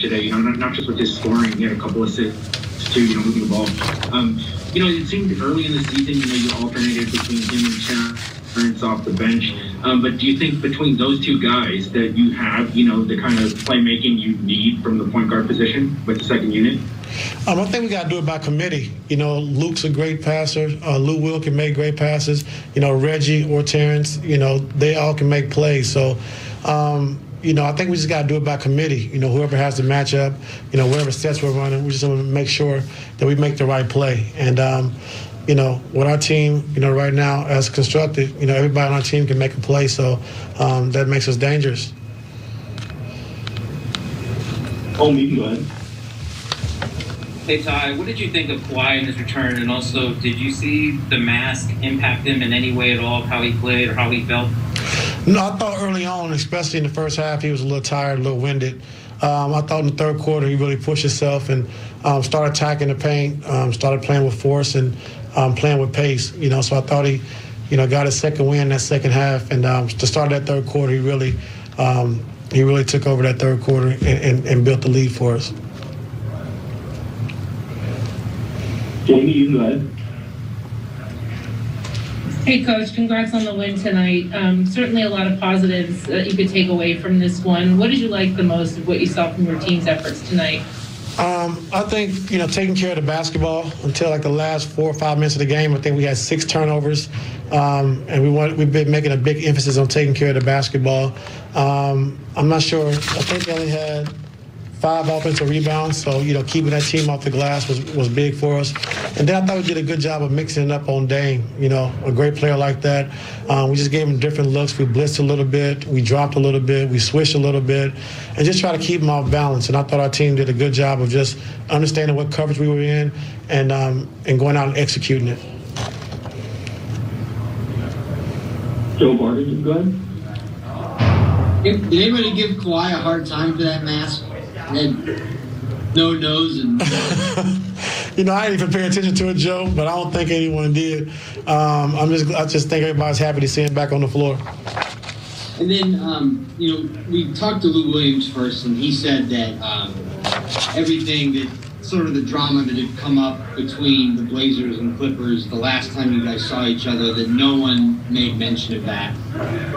today, not just with his scoring. He had a couple assists too, moving the ball. It seemed early in the season, you alternated between him and Terrence off the bench. But do you think between those two guys that you have, the kind of playmaking you need from the point guard position with the second unit? I think we got to do it by committee. Luke's a great passer. Lou Will can make great passes. Reggie or Terrence, they all can make plays. So, I think we just got to do it by committee. Whoever has the matchup, whatever sets we're running, we just want to make sure that we make the right play. And, with our team, right now as constructed, everybody on our team can make a play. So that makes us dangerous. You can go ahead. Hey, Ty, what did you think of Kawhi in his return? And also, did you see the mask impact him in any way at all, how he played or how he felt? No, I thought early on, especially in the first half, he was a little tired, a little winded. I thought in the third quarter he really pushed himself and started attacking the paint, started playing with force and playing with pace. So I thought he, got his second win that second half. And to start that third quarter, he really took over that third quarter and built the lead for us. Jamie, you can go ahead. Hey, Coach, congrats on the win tonight. Certainly a lot of positives that you could take away from this one. What did you like the most of what you saw from your team's efforts tonight? I think, taking care of the basketball until like the last 4 or 5 minutes of the game. I think we had 6 turnovers, and we've been making a big emphasis on taking care of the basketball. I'm not sure. I think they only had 5 offensive rebounds, so keeping that team off the glass was big for us. And then I thought we did a good job of mixing it up on Dame. A great player like that. We just gave him different looks. We blitzed a little bit, we dropped a little bit, we switched a little bit, and just try to keep him off balance. And I thought our team did a good job of just understanding what coverage we were in and going out and executing it. Joe Barton, you can go ahead. Did anybody give Kawhi a hard time for that mask? And no nose and I didn't even pay attention to it, Joe, but I don't think anyone did. I just think everybody's happy to see him back on the floor. And then we talked to Lou Williams first, and he said that everything that sort of the drama that had come up between the Blazers and Clippers the last time you guys saw each other, that no one made mention of that.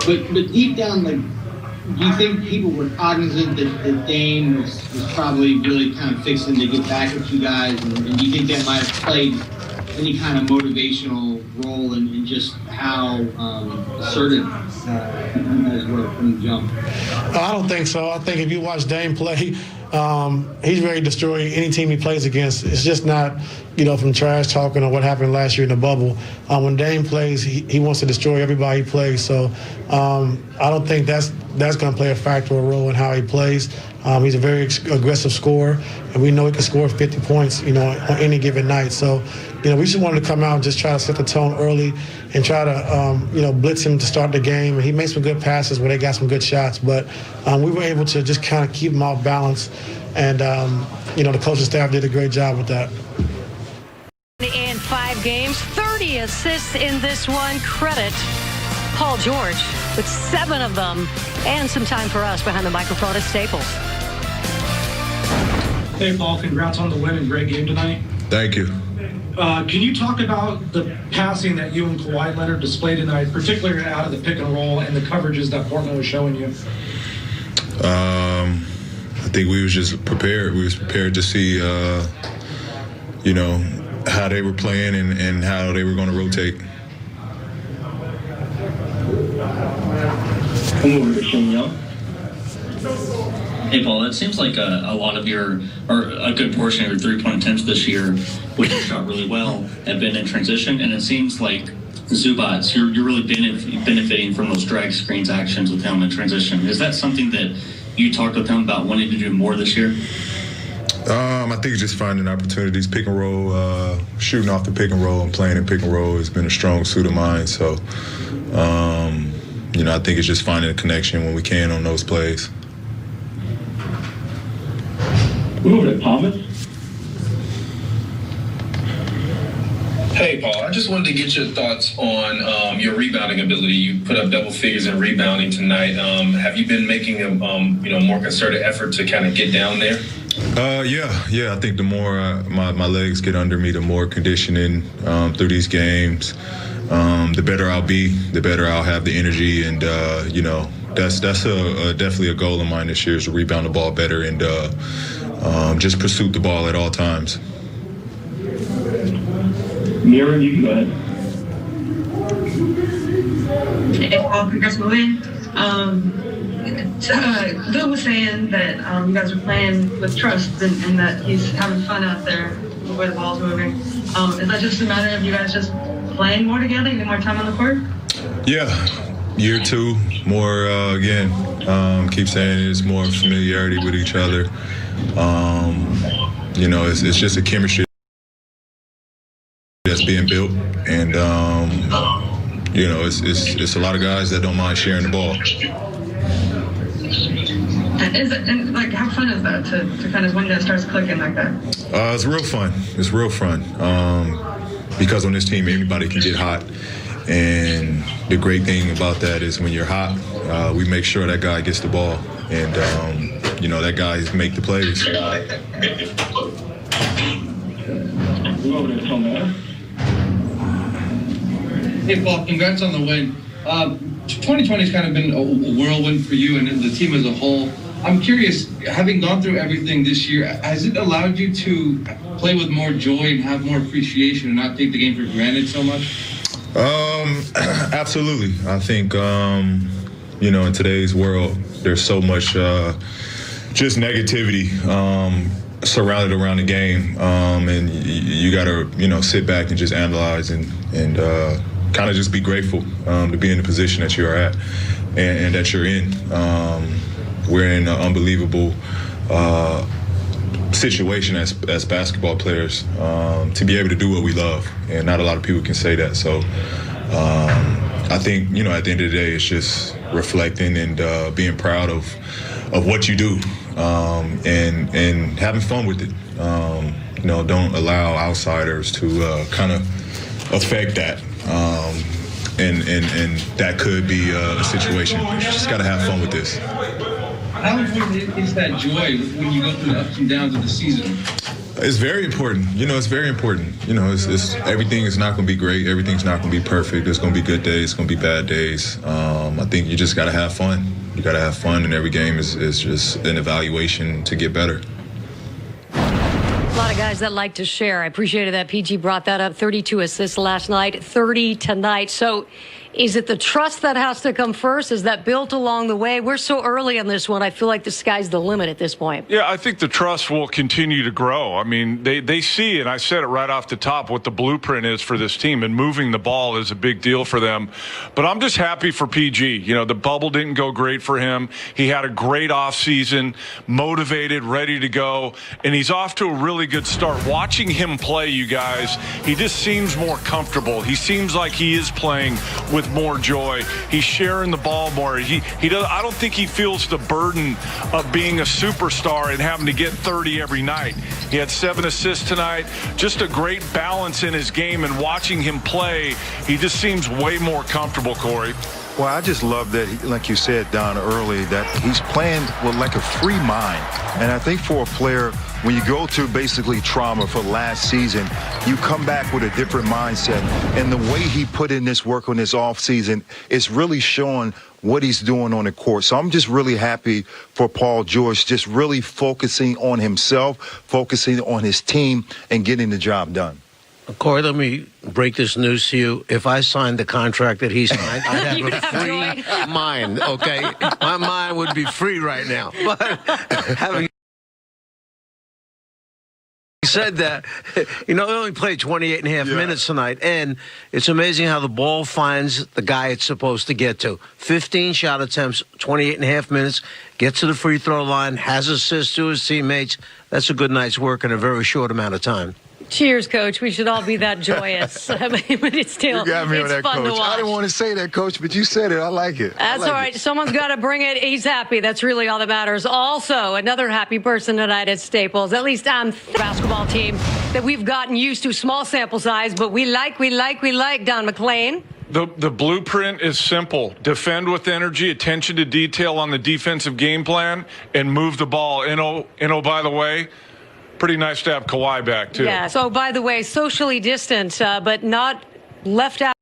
But deep down, do you think people were cognizant that Dame was probably really kind of fixing to get back at you guys? And do you think that might have played any kind of motivational role in just how assertive you guys were from the jump? I don't think so. I think if you watch Dame play, he's ready to destroy any team he plays against. It's just not, from trash talking or what happened last year in the bubble. When Dame plays, he wants to destroy everybody he plays. So I don't think that's going to play a factor or role in how he plays. He's a very aggressive scorer, and we know he can score 50 points, on any given night. So, we just wanted to come out and just try to set the tone early and try to, blitz him to start the game. And he made some good passes where they got some good shots, but we were able to just kind of keep him off balance. And, the coaching staff did a great job with that. In 5 games, 30 assists in this one. Credit Paul George with 7 of them, and some time for us behind the microphone at Staples. Hey, Paul, congrats on the win and great game tonight. Thank you. Can you talk about the passing that you and Kawhi Leonard displayed tonight, particularly out of the pick and roll and the coverages that Portland was showing you? I think we was just prepared. We was prepared to see, how they were playing and how they were going to rotate. Hey, Paul, it seems like a lot of or a good portion of your three-point attempts this year, which you shot really well, have been in transition, and it seems like Zubats, you're really benefiting from those drag screens actions with him in transition. Is that something that you talked with him about wanting to do more this year? I think just finding opportunities, pick and roll, shooting off the pick and roll and playing in pick and roll has been a strong suit of mine. So, I think it's just finding a connection when we can on those plays. Move it, Thomas. Hey, Paul. I just wanted to get your thoughts on your rebounding ability. You put up double figures in rebounding tonight. Have you been making a more concerted effort to kind of get down there? Yeah. I think the more my legs get under me, the more conditioning through these games, the better I'll be, the better I'll have the energy, and that's definitely a goal of mine this year, is to rebound the ball better and just pursue the ball at all times. Mira, you can go ahead. Hey, Paul, congrats on the win. Bill was saying that you guys are playing with trust and that he's having fun out there where the ball's moving. Is that just a matter of you guys just playing more together, getting more time on the court? Yeah, year two, more again. Keep saying it's more familiarity with each other. It's just a chemistry that's being built, and it's a lot of guys that don't mind sharing the ball. How fun is that to kind of when that starts clicking like that? It's real fun. It's real fun because on this team anybody can get hot, and the great thing about that is when you're hot, we make sure that guy gets the ball, and that guy make the plays. Hey, Paul, congrats on the win. 2020 has kind of been a whirlwind for you and the team as a whole. I'm curious, having gone through everything this year, has it allowed you to play with more joy and have more appreciation and not take the game for granted so much? Absolutely. I think, in today's world, there's so much just negativity surrounded around the game, and you got to, sit back and just analyze and kind of just be grateful to be in the position that you are at and that you're in. We're in an unbelievable situation as basketball players to be able to do what we love, and not a lot of people can say that. So I think, at the end of the day, it's just reflecting and being proud of what you do and having fun with it. Don't allow outsiders to kind of affect that. And that could be a situation. Just got to have fun with this. How important is that joy when you go through the ups and downs of the season? It's very important. It's very important. It's everything is not going to be great. Everything's not going to be perfect. There's going to be good days. There's going to be bad days. I think you just got to have fun. You got to have fun, and every game is just an evaluation to get better. A lot of guys that like to share. I appreciated that PG brought that up. 32 assists last night, 30 tonight. So is it the trust that has to come first? Is that built along the way? We're so early on this one. I feel like the sky's the limit at this point. Yeah, I think the trust will continue to grow. I mean, they see, and I said it right off the top, what the blueprint is for this team, and moving the ball is a big deal for them. But I'm just happy for PG. The bubble didn't go great for him. He had a great offseason, motivated, ready to go, and he's off to a really good start. Watching him play, you guys, he just seems more comfortable. He seems like he is playing with more joy. He's sharing the ball more. He does. I don't think he feels the burden of being a superstar and having to get 30 every night. He had 7 assists tonight. Just a great balance in his game, and watching him play, he just seems way more comfortable, Corey. Well, I just love that, like you said, Don, early, that he's playing with like a free mind. And I think for a player, when you go through basically trauma for last season, you come back with a different mindset. And the way he put in this work on this offseason is really showing what he's doing on the court. So I'm just really happy for Paul George, just really focusing on himself, focusing on his team, and getting the job done. Corey, let me break this news to you. If I signed the contract that he signed, I'd have a free mind, okay? My mind would be free right now. But having said that, they only played 28 and a half minutes tonight, and it's amazing how the ball finds the guy it's supposed to get to. 15 shot attempts, 28 and a half minutes, gets to the free throw line, has assists to his teammates. That's a good night's work in a very short amount of time. Cheers, Coach. We should all be that joyous. I mean, but it's still You got me on it's that, fun Coach. to watch. I didn't want to say that, Coach, but you said it. I like it. That's all right. Someone's got to bring it. He's happy. That's really all that matters. Also, another happy person tonight at Staples. At least I'm the basketball team that we've gotten used to. Small sample size, but we like Don McClain. The blueprint is simple. Defend with energy, attention to detail on the defensive game plan, and move the ball. And oh, by the way, pretty nice to have Kawhi back, too. Yeah. So, by the way, socially distant, but not left out.